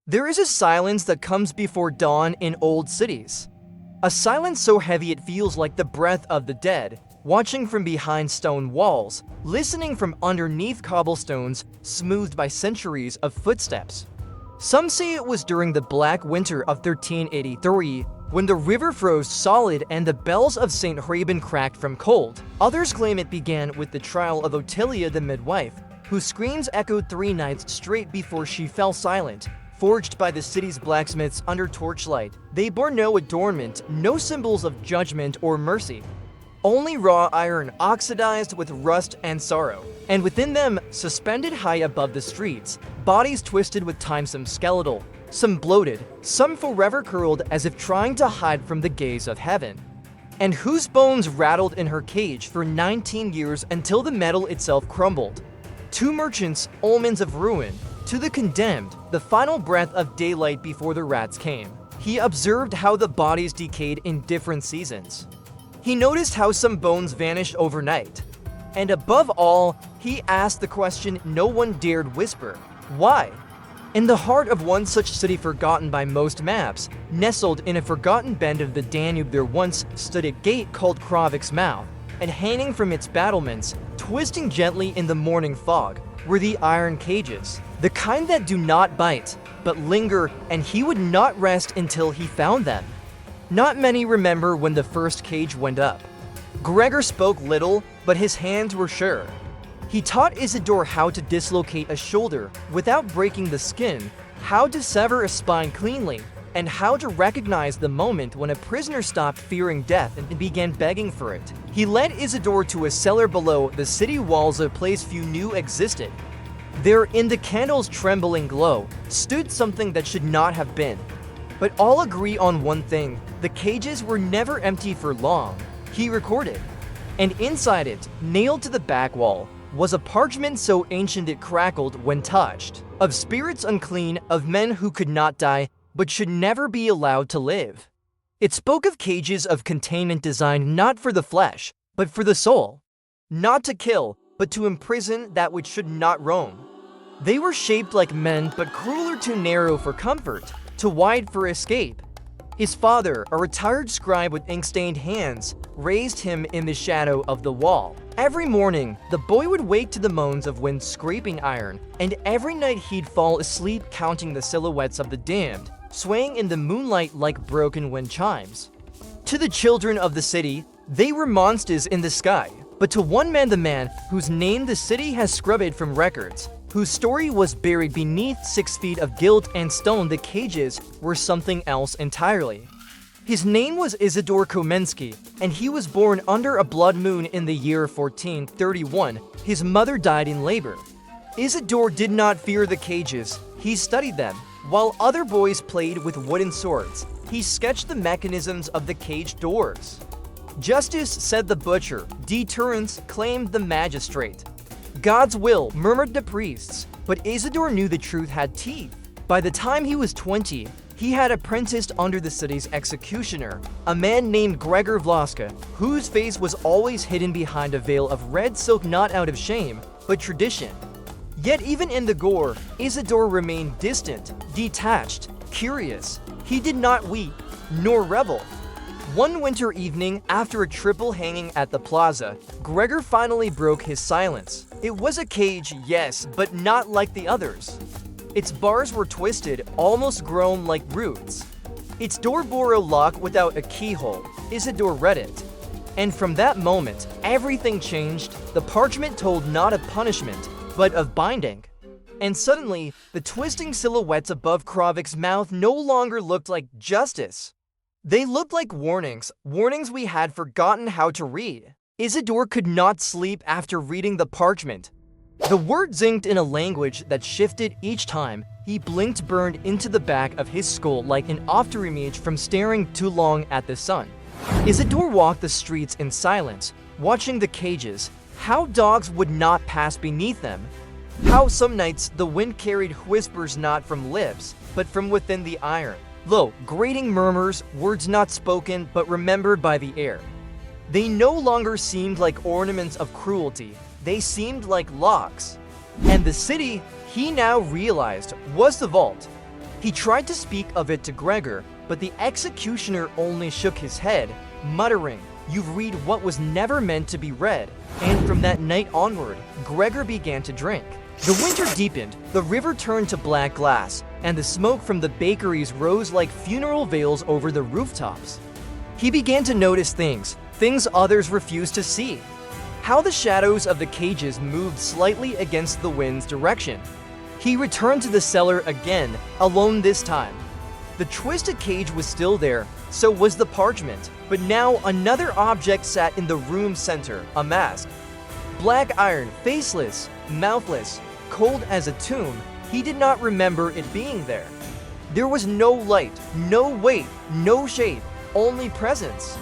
There is a silence that comes before dawn in old cities. A silence so heavy it feels like the breath of the dead, watching from behind stone walls, listening from underneath cobblestones smoothed by centuries of footsteps. Some say it was during the Black Winter of 1383, when the river froze solid and the bells of St. Hraben cracked from cold. Others claim it began with the trial of Otilia the midwife, whose screams echoed 3 nights straight before she fell silent. Forged by the city's blacksmiths under torchlight, they bore no adornment, no symbols of judgment or mercy. Only raw iron oxidized with rust and sorrow. And within them, suspended high above the streets, bodies twisted with time, some skeletal, some bloated, some forever curled as if trying to hide from the gaze of heaven. And whose bones rattled in her cage for 19 years until the metal itself crumbled. 2 merchants, omens of ruin. To the condemned, the final breath of daylight before the rats came. He observed how the bodies decayed in different seasons. He noticed how some bones vanished overnight. And above all, he asked the question no one dared whisper: why? In the heart of one such city forgotten by most maps, nestled in a forgotten bend of the Danube, there once stood a gate called Krovik's Mouth, and hanging from its battlements, twisting gently in the morning fog, were the iron cages, the kind that do not bite, but linger, and he would not rest until he found them. Not many remember when the first cage went up. Gregor spoke little, but his hands were sure. He taught Isidor how to dislocate a shoulder without breaking the skin, how to sever a spine cleanly, and how to recognize the moment when a prisoner stopped fearing death and began begging for it. He led Isidor to a cellar below the city walls, a place few knew existed. There, in the candle's trembling glow, stood something that should not have been. But all agree on one thing: the cages were never empty for long, he recorded. And inside it, nailed to the back wall, was a parchment so ancient it crackled when touched, of spirits unclean, of men who could not die, but should never be allowed to live. It spoke of cages of containment designed not for the flesh, but for the soul. Not to kill, but to imprison that which should not roam. They were shaped like men, but crueler, too narrow for comfort, too wide for escape. His father, a retired scribe with ink-stained hands, raised him in the shadow of the wall. Every morning, the boy would wake to the moans of wind scraping iron, and every night he'd fall asleep counting the silhouettes of the damned, swaying in the moonlight like broken wind chimes. To the children of the city, they were monsters in the sky, but to one man, the man whose name the city has scrubbed from records, whose story was buried beneath 6 feet of gilt and stone, the cages were something else entirely. His name was Isidor Komensky, and he was born under a blood moon in the year 1431. His mother died in labor. Isidor did not fear the cages, he studied them. While other boys played with wooden swords, he sketched the mechanisms of the cage doors. Justice, said the butcher. Deterrence, claimed the magistrate. God's will, murmured the priests. But Isidor knew the truth had teeth. By the time he was 20, he had apprenticed under the city's executioner, a man named Gregor Vlaska, whose face was always hidden behind a veil of red silk, not out of shame, but tradition. Yet even in the gore, Isidor remained distant, detached, curious. He did not weep, nor revel. One winter evening, after a triple hanging at the plaza, Gregor finally broke his silence. It was a cage, yes, but not like the others. Its bars were twisted, almost grown like roots. Its door bore a lock without a keyhole. Isidor read it. And from that moment, everything changed. The parchment told not of punishment, but of binding. And suddenly, the twisting silhouettes above Krovik's Mouth no longer looked like justice. They looked like warnings, warnings we had forgotten how to read. Isidor could not sleep after reading the parchment. The word zinked in a language that shifted each time he blinked, burned into the back of his skull like an afterimage from staring too long at the sun. Isidor walked the streets in silence, watching the cages, how dogs would not pass beneath them, how some nights the wind carried whispers not from lips, but from within the iron. Low, grating murmurs, words not spoken but remembered by the air. They no longer seemed like ornaments of cruelty, they seemed like locks. And the city, he now realized, was the vault. He tried to speak of it to Gregor, but the executioner only shook his head, muttering, "You read what was never meant to be read." And from that night onward, Gregor began to drink. The winter deepened, the river turned to black glass, and the smoke from the bakeries rose like funeral veils over the rooftops. He began to notice things others refused to see. How the shadows of the cages moved slightly against the wind's direction. He returned to the cellar again, alone this time. The twisted cage was still there, so was the parchment, but now another object sat in the room's center, a mask. Black iron, faceless, mouthless, cold as a tomb, he did not remember it being there. There was no light, no weight, no shape, only presence.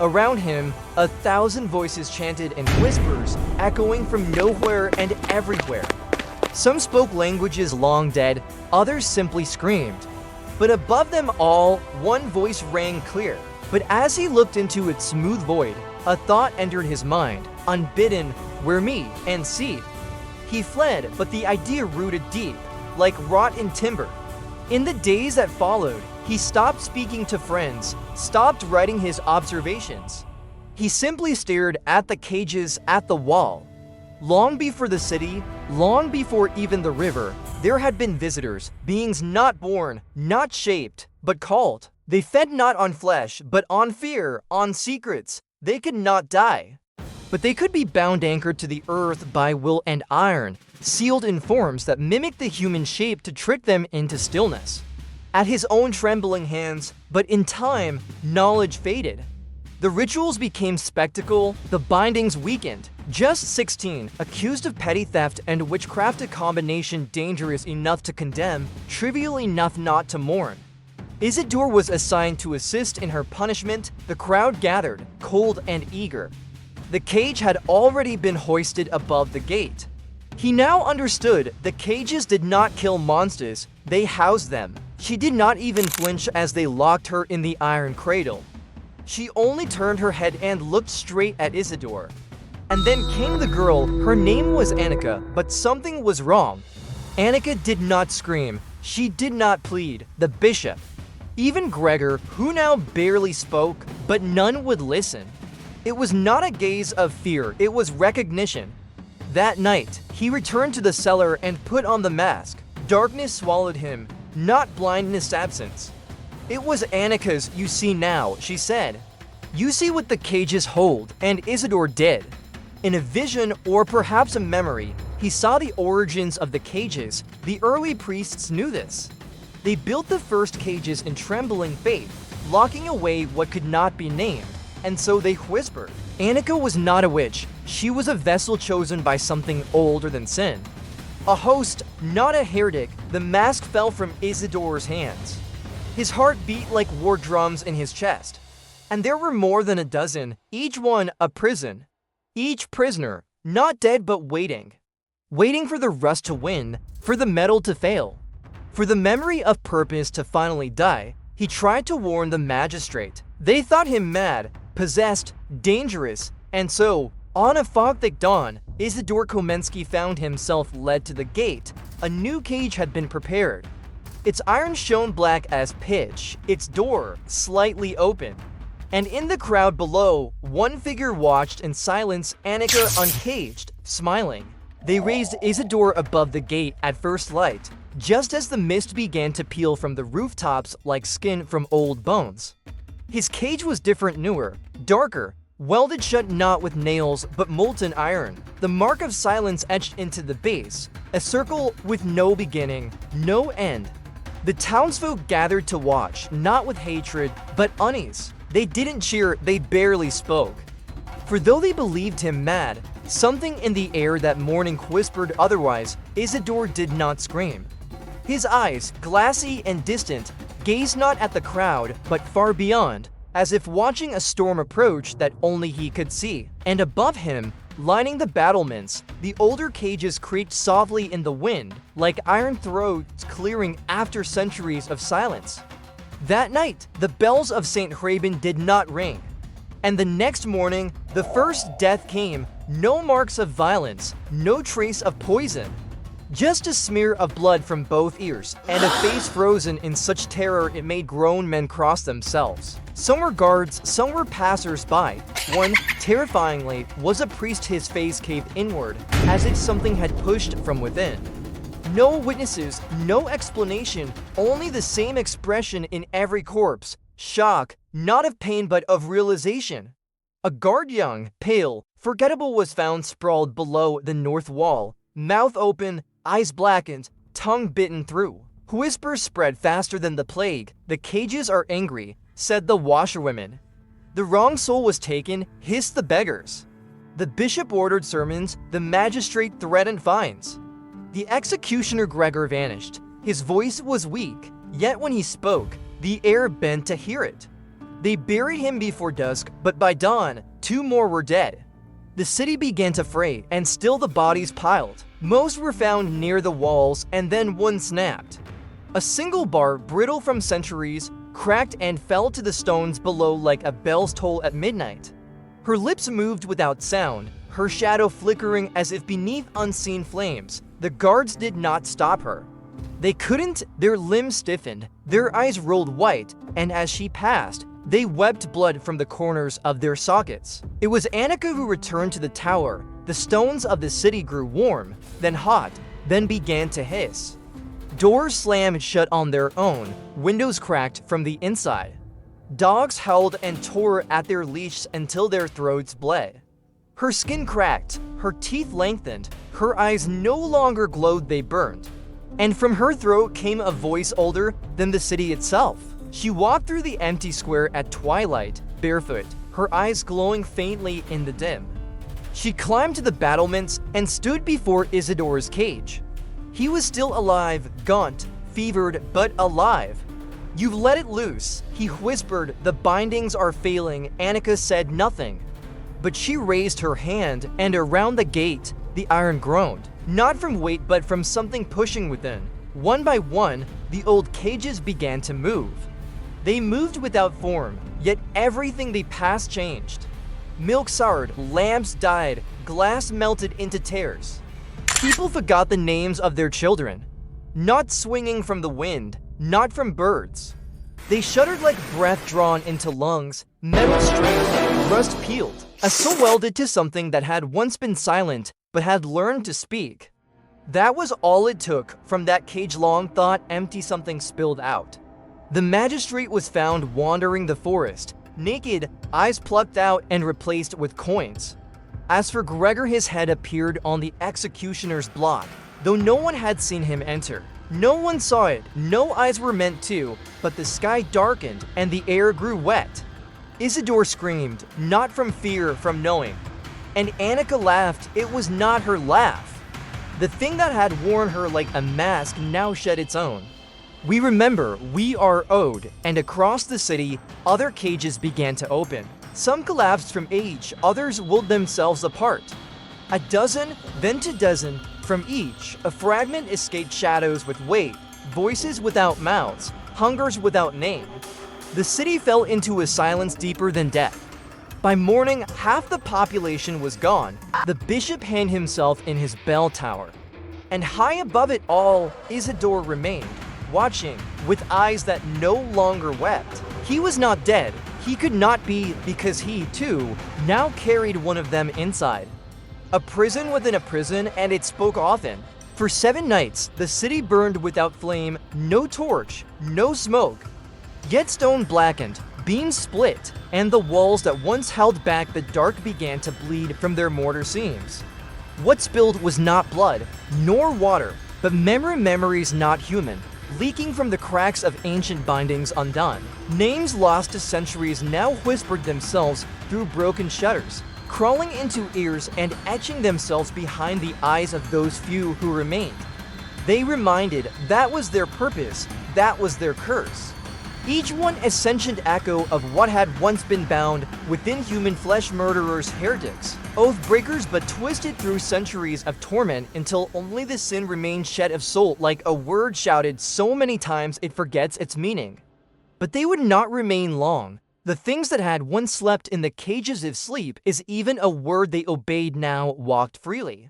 Around him, 1,000 voices chanted in whispers, echoing from nowhere and everywhere. Some spoke languages long dead, others simply screamed. But above them all, one voice rang clear. But as he looked into its smooth void, a thought entered his mind, unbidden, "We're me, and see." He fled, but the idea rooted deep, like rot in timber. In the days that followed, he stopped speaking to friends, stopped writing his observations. He simply stared at the cages, at the wall. Long before the city, long before even the river, there had been visitors, beings not born, not shaped, but called. They fed not on flesh, but on fear, on secrets. They could not die. But they could be bound anchored to the earth by will and iron, sealed in forms that mimicked the human shape to trick them into stillness. At his own trembling hands, but in time, knowledge faded. The rituals became spectacle, the bindings weakened. Just 16, accused of petty theft and witchcraft, a combination dangerous enough to condemn, trivial enough not to mourn. Isidor was assigned to assist in her punishment. The crowd gathered, cold and eager. The cage had already been hoisted above the gate. He now understood the cages did not kill monsters, they housed them. She did not even flinch as they locked her in the iron cradle. She only turned her head and looked straight at Isidor. And then came the girl. Her name was Annika, but something was wrong. Annika did not scream. She did not plead. The bishop. Even Gregor, who now barely spoke, but none would listen. It was not a gaze of fear, it was recognition. That night, he returned to the cellar and put on the mask. Darkness swallowed him, not blindness absence. "It was Annika's you see now," she said. "You see what the cages hold," and Isidor did. In a vision, or perhaps a memory, he saw the origins of the cages. The early priests knew this. They built the first cages in trembling faith, locking away what could not be named, and so they whispered. Annika was not a witch. She was a vessel chosen by something older than sin. A host, not a heretic. The mask fell from Isidor's hands. His heart beat like war drums in his chest. And there were more than a dozen, each one a prison. Each prisoner, not dead but waiting. Waiting for the rust to win, for the metal to fail, for the memory of purpose to finally die. He tried to warn the magistrate. They thought him mad, possessed, dangerous, and so, on a fog-thick dawn, Isidor Komensky found himself led to the gate. A new cage had been prepared. Its iron shone black as pitch, its door slightly open. And in the crowd below, one figure watched in silence, Annika uncaged, smiling. They raised Isidor above the gate at first light, just as the mist began to peel from the rooftops like skin from old bones. His cage was different, newer, darker, welded shut not with nails but molten iron. The mark of silence etched into the base, a circle with no beginning, no end. The townsfolk gathered to watch, not with hatred, but unease. They didn't cheer, they barely spoke. For though they believed him mad, something in the air that morning whispered otherwise. Isidor did not scream. His eyes, glassy and distant, gazed not at the crowd, but far beyond, as if watching a storm approach that only he could see. And above him, lining the battlements, the older cages creaked softly in the wind, like iron throats clearing after centuries of silence. That night, the bells of St. Hraben did not ring. And the next morning, the first death came, no marks of violence, no trace of poison. Just a smear of blood from both ears, and a face frozen in such terror it made grown men cross themselves. Some were guards, some were passers-by. One, terrifyingly, was a priest, his face caved inward, as if something had pushed from within. No witnesses, no explanation, only the same expression in every corpse. Shock, not of pain but of realization. A guard, young, pale, forgettable, was found sprawled below the north wall, mouth open, eyes blackened, tongue bitten through. Whispers spread faster than the plague. "The cages are angry," said the washerwomen. "The wrong soul was taken," hissed the beggars. The bishop ordered sermons, the magistrate threatened fines. The executioner Gregor vanished. His voice was weak, yet when he spoke, the air bent to hear it. They buried him before dusk, but by dawn, 2 more were dead. The city began to fray, and still the bodies piled. Most were found near the walls, and then one snapped. A single bar, brittle from centuries, cracked and fell to the stones below like a bell's toll at midnight. Her lips moved without sound, her shadow flickering as if beneath unseen flames. The guards did not stop her. They couldn't. Their limbs stiffened, their eyes rolled white, and as she passed, they wept blood from the corners of their sockets. It was Annika who returned to the tower. The stones of the city grew warm, then hot, then began to hiss. Doors slammed shut on their own, windows cracked from the inside. Dogs howled and tore at their leash until their throats bled. Her skin cracked, her teeth lengthened, her eyes no longer glowed, they burned. And from her throat came a voice older than the city itself. She walked through the empty square at twilight, barefoot, her eyes glowing faintly in the dim. She climbed to the battlements and stood before Isidor's cage. He was still alive, gaunt, fevered, but alive. "You've let it loose," he whispered. "The bindings are failing." Annika said nothing. But she raised her hand, and around the gate, the iron groaned. Not from weight, but from something pushing within. One by one, the old cages began to move. They moved without form, yet everything they passed changed. Milk soured, lamps died, glass melted into tears. People forgot the names of their children. Not swinging from the wind, not from birds. They shuddered like breath drawn into lungs, metal strained, rust peeled. A soul welded to something that had once been silent, but had learned to speak. That was all it took. From that cage-long thought, empty something spilled out. The magistrate was found wandering the forest, naked, eyes plucked out and replaced with coins. As for Gregor, his head appeared on the executioner's block, though no one had seen him enter. No one saw it, no eyes were meant to, but the sky darkened and the air grew wet. Isidor screamed, not from fear, from knowing. And Annika laughed. It was not her laugh. The thing that had worn her like a mask now shed its own. We remember, we are owed, and across the city, other cages began to open. Some collapsed from age, others willed themselves apart. A dozen, then 2 dozen, from each, a fragment escaped shadows with weight, voices without mouths, hungers without name. The city fell into a silence deeper than death. By morning, half the population was gone. The bishop hanged himself in his bell tower. And high above it all, Isidor remained, watching, with eyes that no longer wept. He was not dead. He could not be, because he, too, now carried one of them inside. A prison within a prison, and it spoke often. For 7 nights, the city burned without flame, no torch, no smoke. Yet stone blackened, beams split, and the walls that once held back the dark began to bleed from their mortar seams. What spilled was not blood, nor water, but memories not human, leaking from the cracks of ancient bindings undone. Names lost to centuries now whispered themselves through broken shutters, crawling into ears and etching themselves behind the eyes of those few who remained. They reminded that was their purpose, that was their curse. Each one a sentient echo of what had once been bound within human flesh, murderers, heretics, oath breakers, but twisted through centuries of torment until only the sin remained shed of soul, like a word shouted so many times it forgets its meaning. But they would not remain long. The things that had once slept in the cages of sleep is even a word they obeyed now walked freely.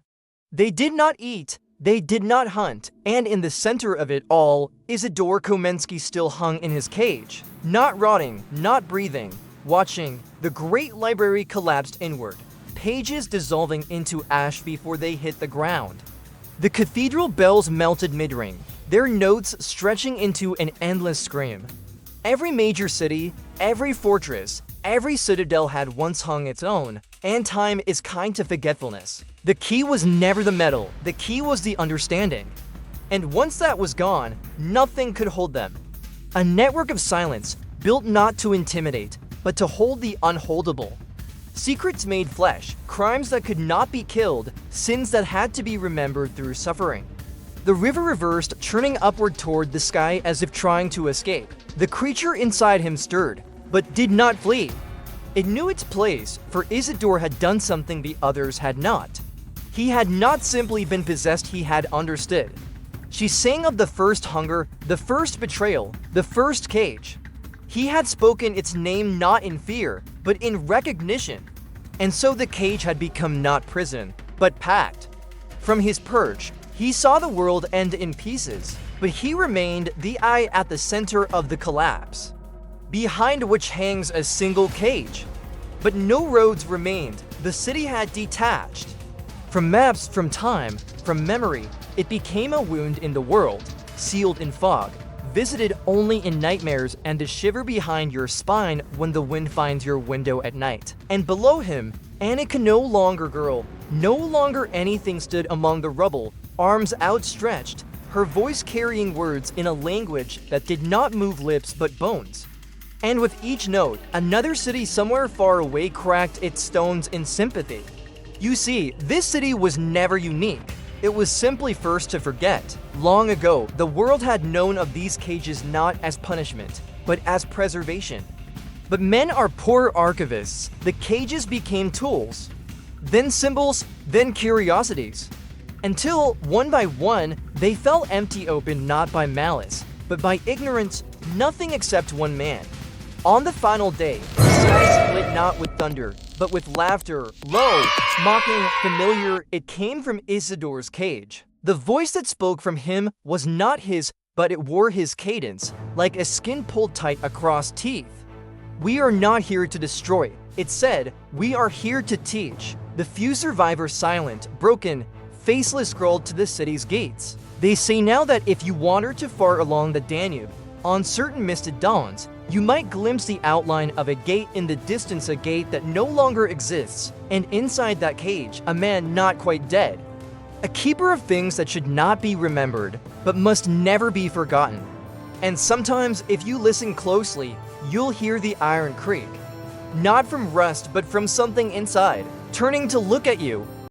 They did not eat, They did not hunt, and in the center of it all, Isidor Komensky still hung in his cage, not rotting, not breathing, watching. The great library collapsed inward, pages dissolving into ash before they hit the ground. The cathedral bells melted mid-ring, their notes stretching into an endless scream. Every major city, every fortress, every citadel had once hung its own, and time is kind to forgetfulness. The key was never the metal, the key was the understanding. And once that was gone, nothing could hold them. A network of silence, built not to intimidate, but to hold the unholdable. Secrets made flesh, crimes that could not be killed, sins that had to be remembered through suffering. The river reversed, churning upward toward the sky as if trying to escape. The creature inside him stirred, but did not flee. It knew its place, for Isidor had done something the others had not. He had not simply been possessed, he had understood. She sang of the first hunger, the first betrayal, the first cage. He had spoken its name not in fear, but in recognition. And so the cage had become not prison, but pact. From his perch, he saw the world end in pieces, but he remained the eye at the center of the collapse, behind which hangs a single cage. But no roads remained, the city had detached. From maps, from time, from memory, it became a wound in the world, sealed in fog, visited only in nightmares, and a shiver behind your spine when the wind finds your window at night. And below him, Annika no longer girl, no longer anything stood among the rubble, arms outstretched, her voice carrying words in a language that did not move lips but bones. And with each note, another city somewhere far away cracked its stones in sympathy. You see, this city was never unique. It was simply first to forget. Long ago, the world had known of these cages not as punishment, but as preservation. But men are poor archivists. The cages became tools, then symbols, then curiosities. Until, one by one, they fell empty open not by malice, but by ignorance, nothing except one man. On the final day, the sky split not with thunder, but with laughter, low, mocking, familiar. It came from Isidor's cage. The voice that spoke from him was not his, but it wore his cadence, like a skin pulled tight across teeth. We are not here to destroy, it said, we are here to teach. The few survivors silent, broken, faceless crawled to the city's gates. They say now that if you wander too far along the Danube, on certain misted dawns, you might glimpse the outline of a gate in the distance, a gate that no longer exists, and inside that cage, a man not quite dead. A keeper of things that should not be remembered, but must never be forgotten. And sometimes, if you listen closely, you'll hear the iron creak. Not from rust, but from something inside, turning to look at you,